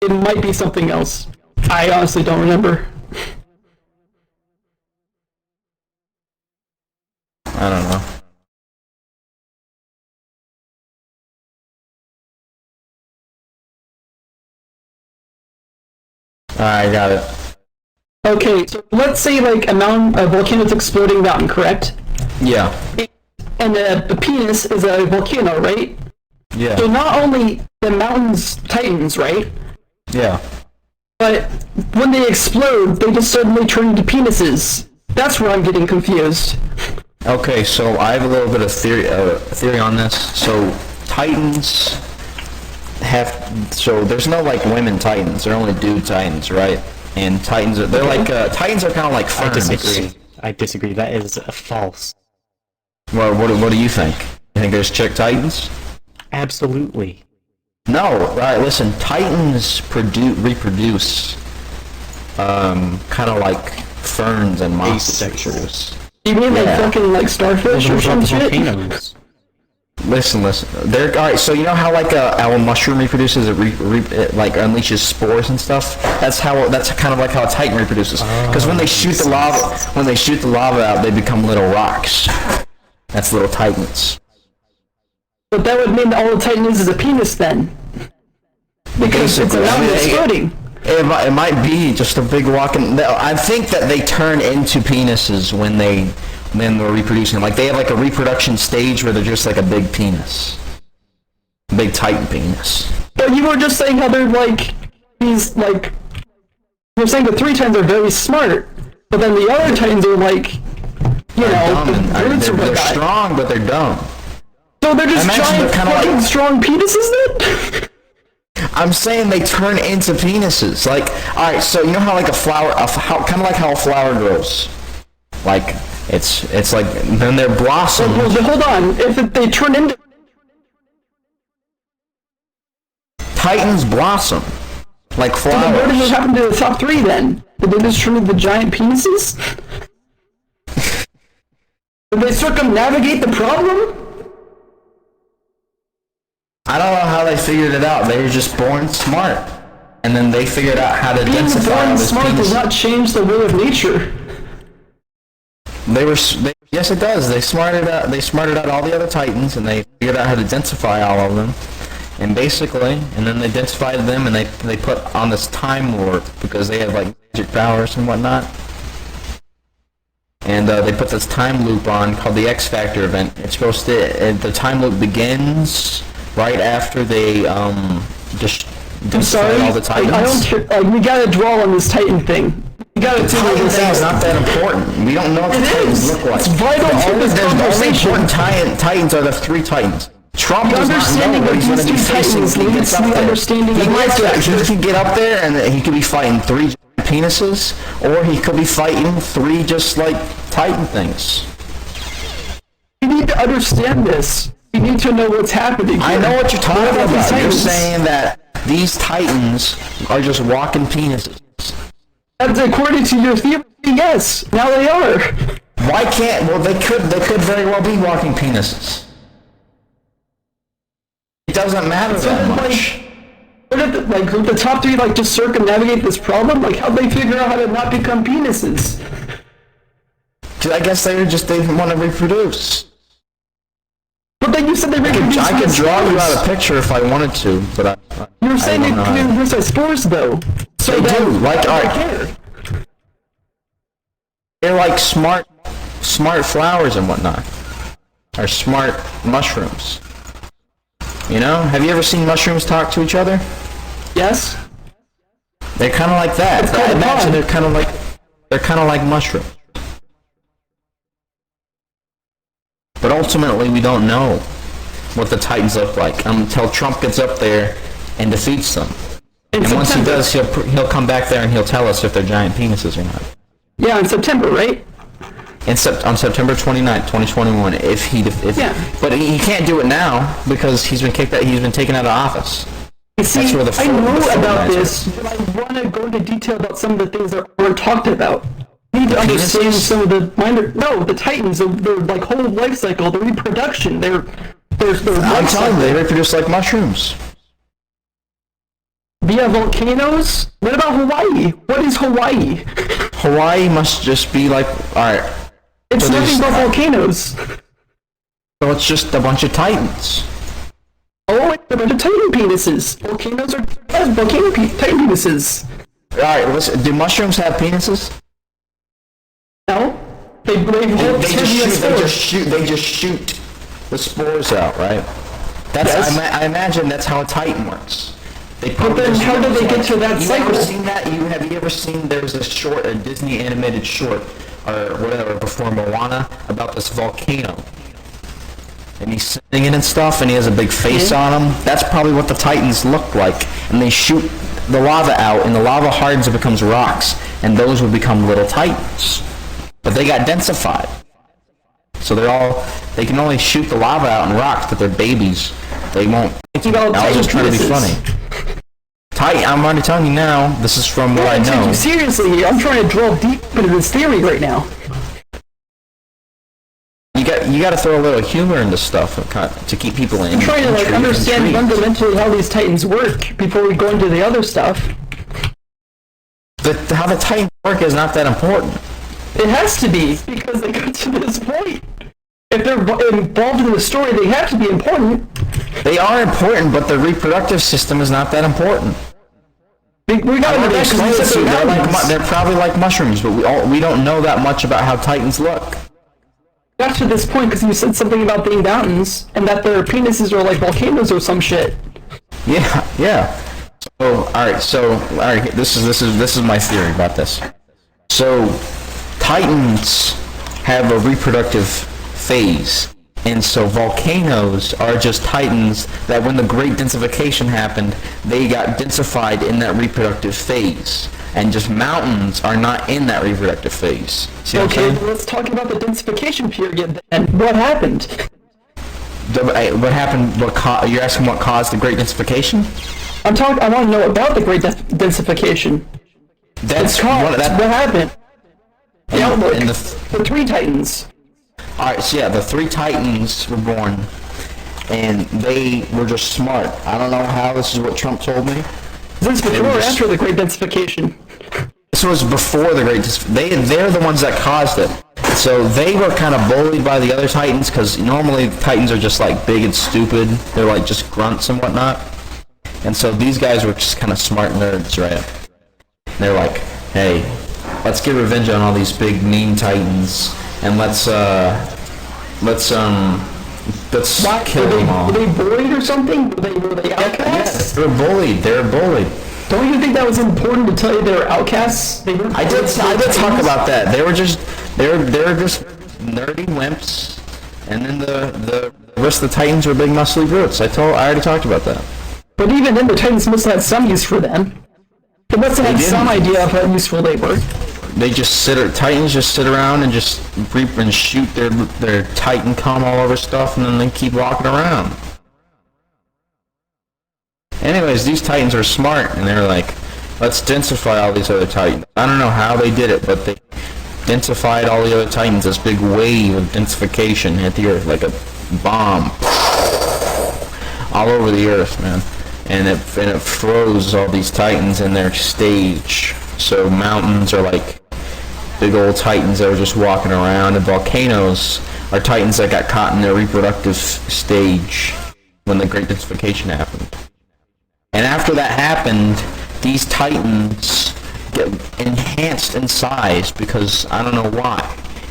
It might be something else. I honestly don't remember. I don't know. I got it. Okay, so let's say like a volcano's exploding mountain, correct? Yeah. And the penis is a volcano, right? So Yeah. not only the mountain's titans, right? Yeah. But when they explode, they just suddenly turn into penises. That's where I'm getting confused. Okay, so I have a little bit of theory on this. So Titans so there's no like women Titans. They're only dude Titans, right? And Titans they're like Titans are kind of like I ferns. disagree. I disagree. That is false. Well, what do you think? You think there's chick titans? Absolutely. No. All right. Listen, titans reproduce, kind of like ferns and mosses. Asexuals. You mean like fucking like starfish or some shit? Volcanoes. Listen. They're all right. So you know how like a mushroom reproduces, it like unleashes spores and stuff. That's kind of like how a titan reproduces. Because when they shoot the lava out, they become little rocks. That's little titans. But that would mean that all the titan is a penis then. Because it's around exploding. It might be just a big walking. I think that they turn into penises when they're reproducing. Like they have like a reproduction stage where they're just like a big penis, big titan penis. But you were just saying how they're like these like. You're saying the 3 titans are very smart, but then the other titans are like, they're strong, but they're dumb. So they're just giant fucking strong penises then? I'm saying they turn into penises. Like, alright, so you know how like a flower, kind of like how a flower grows. Like, it's like, then they're blossoms. Well, hold on, if they turn into... Titans blossom. Like flowers. So what did happen to the top 3 then? Did they just turn into giant penises? Did they circumnavigate the problem? I don't know how they figured it out. They were just born smart. And then they figured out how to densify all this smart penis. does not change the will of nature. Yes, it does. They smarted out all the other titans, and they figured out how to densify all of them. And basically, and then they densified them, and they put on this time warp, because they have like magic powers and whatnot. And they put this time loop on called the X Factor event. It's supposed to, the time loop begins right after they just destroy all the titans. I don't care. We gotta draw on this titan thing. We gotta figure this out. It's not that important. We don't know what the titans look like. It's vital to this conversation. The only important titans are the 3 titans. Trump does not know what he's going to be facing when he gets up there. He can get up there and he could be fighting 3 penises, or he could be fighting 3 just like titan things. You need to understand this. You need to know what's happening here. I know what you're talking about. You're saying that these titans are just walking penises. That's according to your theory, yes. Now they are. Why can't? Well, they could very well be walking penises. It doesn't matter that much. Would the top 3 like just circumnavigate this problem? Like how'd they figure out how to not become penises? I guess they want to reproduce. But then you said they reproduce. I could draw you out a picture if I wanted to, but you were saying they reproduce as spores though. So they do. Like, alright. They're like smart flowers and whatnot. Or smart mushrooms. You know? Have you ever seen mushrooms talk to each other? Yes. They're kind of like that. I imagine they're kind of like mushrooms. But ultimately, we don't know what the Titans look like until Trump gets up there and defeats them. And once he does, he'll come back there and he'll tell us if they're giant penises or not. Yeah, in September, right? On September 29th, 2021, but he can't do it now because he's been kicked out. He's been taken out of office. See, I know about this, but I want to go into detail about some of the things that weren't talked about. I need to understand some of the the Titans, their like whole life cycle, the reproduction, their I'm telling you, they reproduce like mushrooms. Via volcanoes? What about Hawaii? What is Hawaii? Hawaii must just be like, alright. It's nothing but volcanoes. So it's just a bunch of Titans. Oh, it's a bunch of Titan penises. Volcanoes are Titan penises. Alright, listen, do mushrooms have penises? No. They just shoot the spores out, right? That's I imagine that's how a Titan works. But then how do they get to that cycle? Have you ever seen that? Have you ever seen there's a Disney animated short, or whatever, before Moana, about this volcano? And he's singing and stuff, and he has a big face on him. That's probably what the Titans look like. And they shoot the lava out, and the lava hardens and becomes rocks, and those would become little Titans. But they got densified. So they can only shoot the lava out and rocks, but they're babies. They won't. I was just trying to be funny. I'm already telling you now, this is from what I know. Seriously here, I'm trying to delve deep into this theory right now. You got to throw a little humor into stuff to keep people in. I'm trying to understand fundamentally how these Titans work before we go into the other stuff. How the Titans work is not that important. It has to be, because they got to this point. If they're involved in the story, they have to be important. They are important, but the reproductive system is not that important. We got to explain it to you. They're probably like mushrooms, but we don't know that much about how Titans look. Got to this point because you said something about being mountains and that their penises are like volcanoes or some shit. Yeah. So all right. This is my theory about this. So Titans have a reproductive phase, and so volcanoes are just Titans that when the Great Densification happened, they got densified in that reproductive phase. And just mountains are not in that reproductive phase. See okay, let's talk about the densification period then. What happened? What happened? You're asking what caused the Great Densification? I want to know about the Great Densification. What happened? The outlook. The three Titans. Alright, so yeah, the three Titans were born, and they were just smart. I don't know how, this is what Trump told me. Is this before or after the Great Densification? This was before the Great Densification. They're the ones that caused it. So they were kind of bullied by the other Titans, because normally the Titans are just like big and stupid. They're like just grunts and whatnot. And so these guys were just kind of smart nerds, right? And they're like, hey, let's get revenge on all these big mean Titans, and let's kill them all. Were they bullied or something? Were they outcasts? Yes, they were bullied. Don't you think that was important to tell you they were outcasts? I did talk about that. They were just nerdy wimps, and then the rest of the Titans were big muscly brutes. I already talked about that. But even then, the Titans must have had some use for them. They must have had some idea of how useful they were. Titans just sit around and just reap and shoot their Titan cum all over stuff, and then they keep walking around. Anyways, these Titans are smart, and they're like, let's densify all these other Titans. I don't know how they did it, but they densified all the other Titans. This big wave of densification hit the Earth like a bomb. All over the Earth, man. And it froze all these Titans in their stage. So mountains are like big old Titans that are just walking around, and volcanoes are Titans that got caught in their reproductive stage when the Great Densification happened. And after that happened, these Titans get enhanced in size because I don't know why.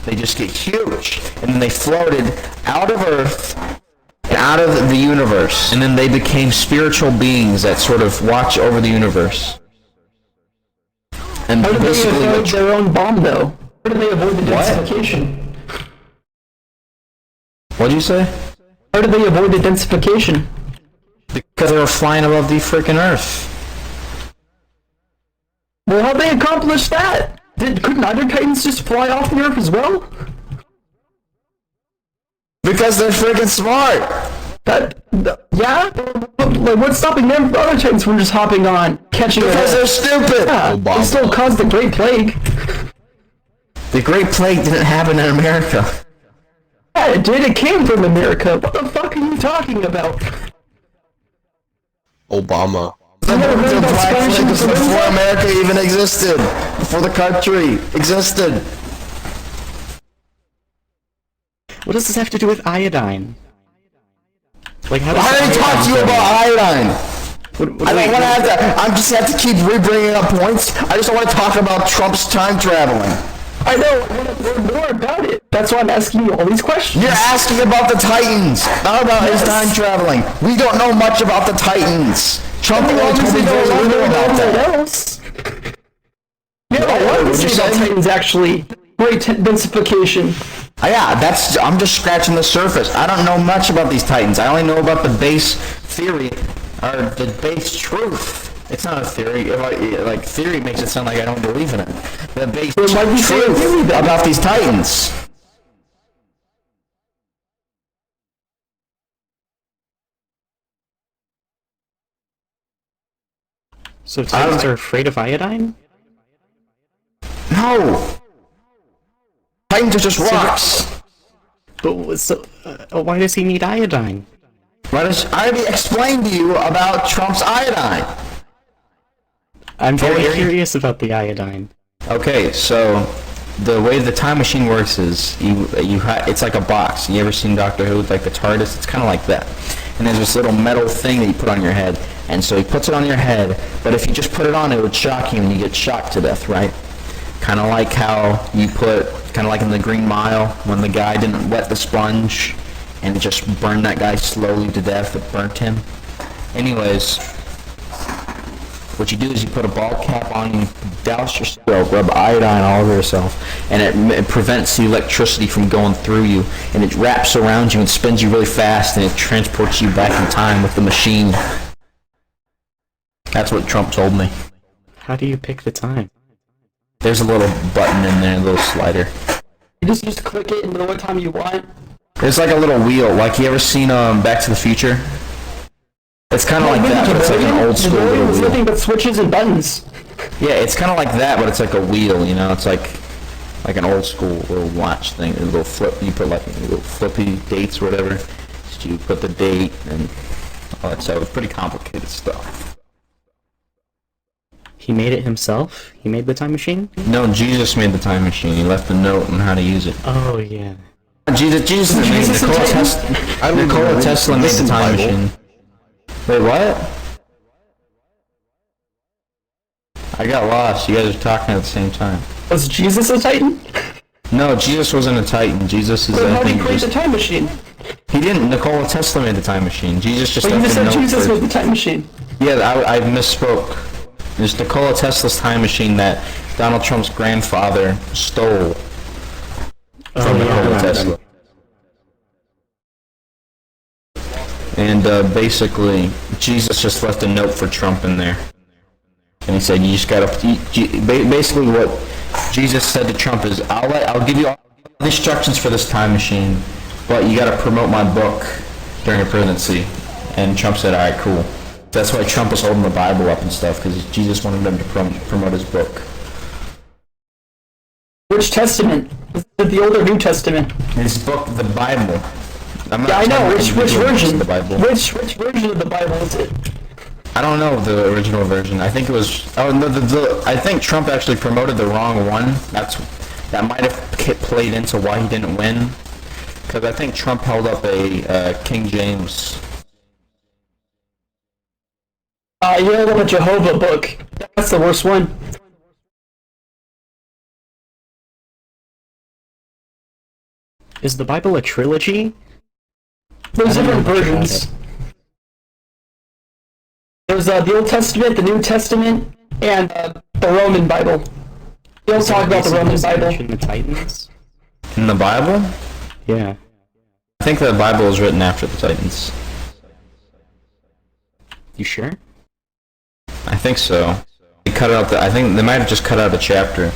They just get huge, and then they floated out of Earth and out of the universe, and then they became spiritual beings that sort of watch over the universe. And how did they avoid their own bomb, though? How did they avoid the densification? What did you say? How did they avoid the densification? Because they were flying above the freaking Earth. Well, how'd they accomplish that? Couldn't other Titans just fly off the Earth as well? Because they're freaking smart! Yeah? Like, what's stopping them? Other Titans from just hopping on, catching it. Because they're stupid! Yeah, they still caused the Great Plague. The Great Plague didn't happen in America. Yeah, it did. It came from America. What the fuck are you talking about? Obama. The Black Plague was before America even existed. Before the country existed. What does this have to do with iodine? Like, how does I already talked to you about iodine. I don't want to have to. I just have to keep re-bringing up points. I just don't want to talk about Trump's time traveling. I know. I want to learn more about it. That's why I'm asking you all these questions. You're asking about the Titans, not about his time traveling. We don't know much about the Titans. Trump only told me very little about that. Yeah, I want to say about Titans actually. Great densification. Yeah, I'm just scratching the surface. I don't know much about these Titans. I only know about the base theory, or the base truth. It's not a theory. Like theory makes it sound like I don't believe in it. The base truth about these Titans. So Titans are afraid of iodine? No! Titans are just rocks! But so, why does he need iodine? I already explained to you about Trump's iodine! I'm very curious about the iodine. Okay, so the way the time machine works is it's like a box. You ever seen Doctor Who with like the TARDIS? It's kind of like that. And there's this little metal thing that you put on your head. And so he puts it on your head, but if you just put it on, it would shock you and you get shocked to death, right? Kind of like how kind of like in the Green Mile, when the guy didn't wet the sponge and it just burned that guy slowly to death. It burnt him. Anyways, what you do is you put a ball cap on, you douse yourself, rub iodine all over yourself, and it prevents the electricity from going through you, and it wraps around you and spins you really fast, and it transports you back in time with the machine. That's what Trump told me. How do you pick the time? There's a little button in there, a little slider. You just click it and know what time you want. There's like a little wheel, like you ever seen Back to the Future? It's kind of like that, but it's like an old school little It's wheel. nothing but switches and buttons. Yeah, it's kind of like that, but it's like a wheel, you know? It's like an old school little watch thing, a little flip. You put like little flippy dates or whatever. Just you put the date and all that stuff. It's pretty complicated stuff. He made it himself? He made the time machine? No, Jesus made the time machine. He left a note on how to use it. Oh, yeah. Jesus made Nikola Tesla made the time machine. Wait, what? I got lost. You guys are talking at the same time. Was Jesus a Titan? No, Jesus wasn't a Titan. Jesus is, Then I how did he think, create the time machine? he didn't. Nikola Tesla made the time machine. Jesus just But you left just a said note Jesus for... was the time machine. Yeah, I misspoke. It's Nikola Tesla's time machine that Donald Trump's grandfather stole from Nikola Tesla. And basically, Jesus just left a note for Trump in there. And he said, you just gotta... Basically what Jesus said to Trump is, I'll give you all the instructions for this time machine, but you gotta promote my book during your presidency. And Trump said, alright, cool. That's why Trump was holding the Bible up and stuff, because Jesus wanted him to promote his book. Which testament? Is it the Old or New Testament? His book, the Bible. Yeah, I know. Which version? Of the Bible. Which version of the Bible is it? I don't know the original version. I think it was... Oh, no, I think Trump actually promoted the wrong one. That might have played into why he didn't win. Because I think Trump held up a King James... You held up a Jehovah book. That's the worst one. Is the Bible a trilogy? There's I don't different know much about versions. it. There's the Old Testament, the New Testament, and the Roman Bible. We don't talk about the Roman Bible. Mention the Titans? In the Bible? Yeah. I think the Bible was written after the Titans. You sure? I think so. They cut out I think they might have just cut out a chapter.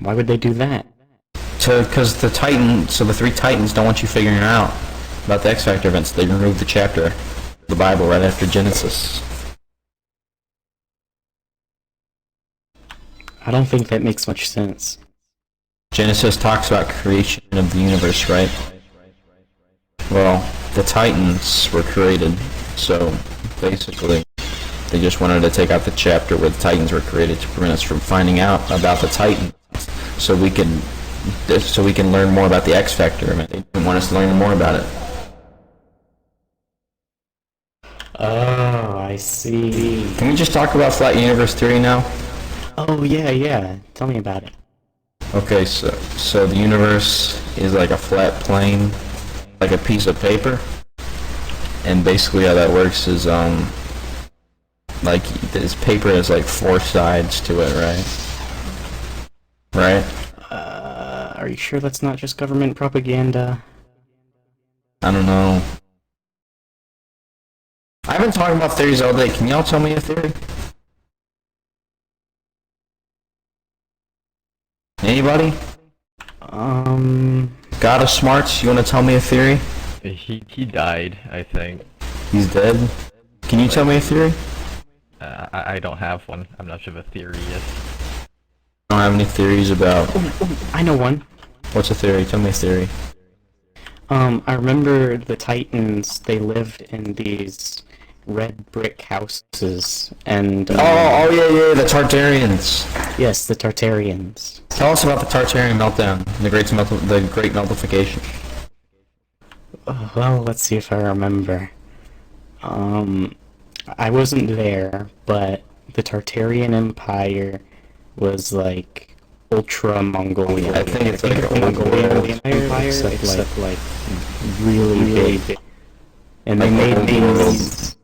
Why would they do that? Because the three Titans don't want you figuring out about the X Factor events. They removed the chapter of the Bible right after Genesis. I don't think that makes much sense. Genesis talks about creation of the universe, right? Well, the Titans were created, so basically they just wanted to take out the chapter where the Titans were created to prevent us from finding out about the Titans, so we can learn more about the X Factor. I mean, they didn't want us to learn more about it. Oh, I see. Can we just talk about flat universe theory now? Oh, yeah. Tell me about it. Okay, so the universe is like a flat plane, like a piece of paper, and basically how that works is like this paper has like 4 sides to it, right? Are you sure that's not just government propaganda? I don't know. I've been talking about theories all day. Can y'all tell me a theory? Anybody? God of Smarts, you want to tell me a theory? He died, I think. He's dead? Can you tell me a theory? I don't have one. I'm not sure of a theory yet. I don't have any theories about. I know one. What's a theory? Tell me a theory. I remember the Titans, they lived in these red brick houses, and... Oh, yeah, the Tartarians. Yes, the Tartarians. Tell us about the Tartarian meltdown, the great meltification. Well, let's see if I remember. I wasn't there, but the Tartarian Empire was like ultra Mongolian. I think it's like a Mongolian Empire, except like really big. And they made these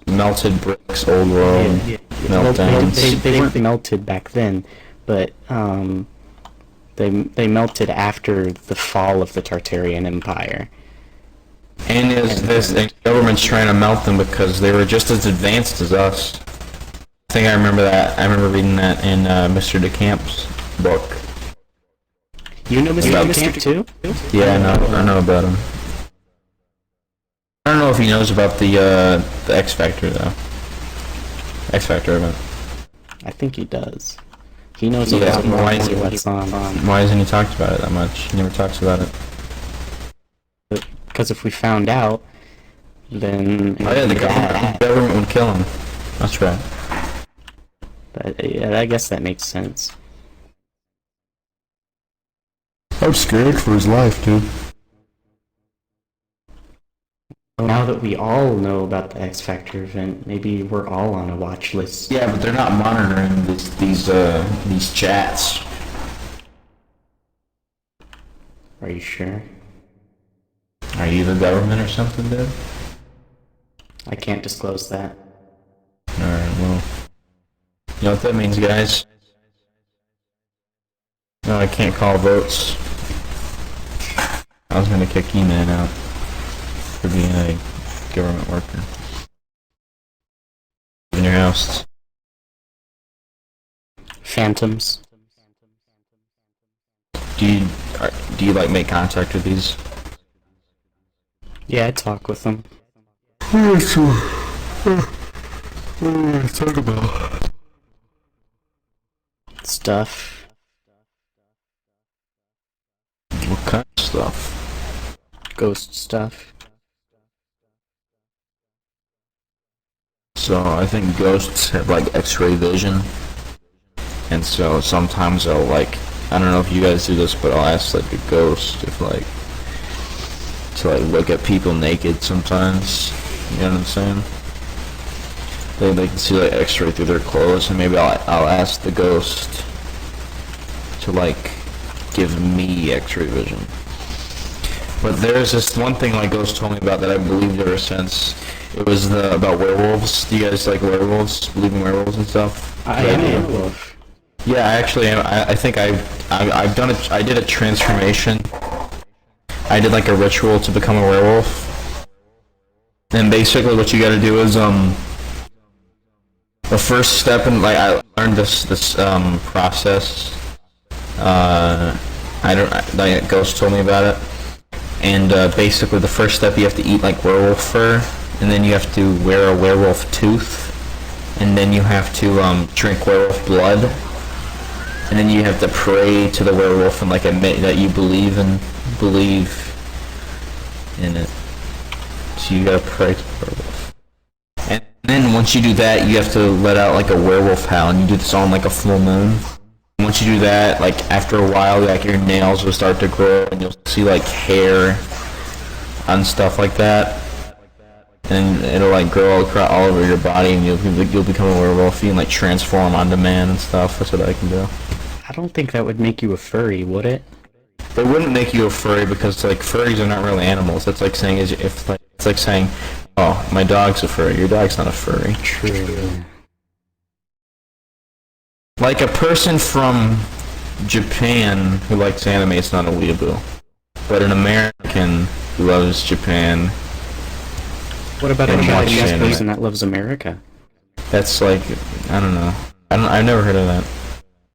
melted bricks, old world meltdowns. They weren't melted back then, but they melted after the fall of the Tartarian Empire. And the government's trying to melt them because they were just as advanced as us. I think I remember that. I remember reading that in Mr. DeCamp's book. You know Mr. DeCamp too? Yeah, I know about him. I don't know if he knows about the X Factor though. X Factor event. I think he does. He knows a lot more what's on. Why hasn't he talked about it that much? He never talks about it. Because if we found out, then... Oh yeah, the government would kill him. That's right. But, yeah, I guess that makes sense. I'm scared for his life, dude. Now that we all know about the X Factor event, maybe we're all on a watch list. Yeah, but they're not monitoring these chats. Are you sure? Are you the government or something, dude? I can't disclose that. Alright, well... You know what that means, guys? No, I can't call votes. I was gonna kick E-Man out for being a government worker. In your house. Phantoms. Do you like make contact with these? Yeah, I talk with them. What do you talk about? Stuff. What kind of stuff? Ghost stuff. So I think ghosts have like X-ray vision, and so sometimes I'll like, I don't know if you guys do this, but I'll ask like a ghost if like to like look at people naked sometimes. You know what I'm saying? They can see like X-ray through their clothes, and maybe I'll ask the ghost to like give me X-ray vision. But there's this one thing like ghost told me about that I believed ever since. It was about werewolves. Do you guys like werewolves? Believe in werewolves and stuff? I am a werewolf. Yeah, I actually am. I think I've done it. I did a transformation. I did like a ritual to become a werewolf. And basically, what you got to do is the first step in like I learned this process. Like ghost told me about it. And basically, the first step you have to eat like werewolf fur. And then you have to wear a werewolf tooth, and then you have to drink werewolf blood, and then you have to pray to the werewolf and like admit that you believe in it. So you gotta pray to the werewolf. And then once you do that, you have to let out like a werewolf howl, and you do this on like a full moon. And once you do that, like after a while, like your nails will start to grow, and you'll see like hair and stuff like that. And it'll like grow all over your body, and you'll become a werewolf. You can like transform onto man and stuff. That's what I can do. I don't think that would make you a furry, would it? It wouldn't make you a furry because like furries are not really animals. That's like saying it's like saying, oh, my dog's a furry. Your dog's not a furry. True. Like a person from Japan who likes anime is not a weeaboo, but an American who loves Japan. What about a Chinese person that loves America? That's like, I don't know. I've never heard of that.